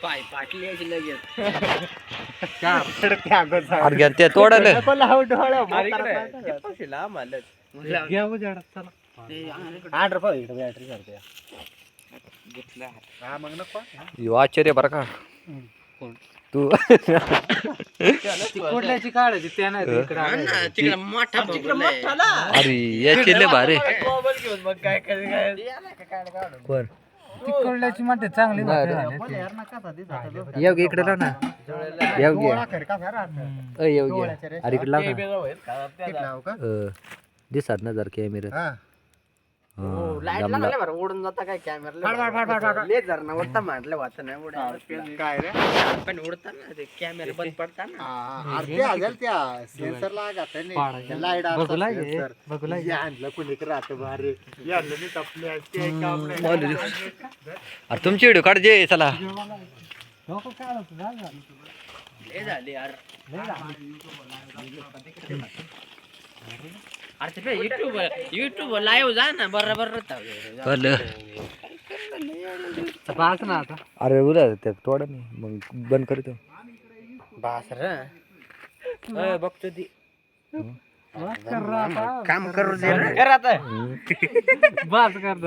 पाय पाटली यायची लगेच ते तोडले आश्चर्य बरं का तू कुठल्याची काढायची त्या नाही तिकडे मोठा अरे याची लय भारी कोण तिकडल्याची म्हणते चांगली येऊ इकडे लाव ना येऊ घे येऊ घे अरे इकडे लाव ना दिसत ना जर कॅमेऱ्यात लाईट लागले बरं उडून जाता काय कॅमेरा लेझर ना उडता म्हटलं वाच नाही उडायला काय रे पण उडताना ते कॅमेरा बंद पडताना सेन्सर लागत नाही लाईट बघूला आणलं कुणी राहत भारी आणलं मी तपले अरे तुमची व्हिडिओ काढ जे चला लय झाले यार अरे ते युट्यूब लाईव्ह जा ना बरोबर बास ना आता अरे उद्या ते तोडा नाही मग बंद करतो बासर बघतो ती काम करू दे बास कर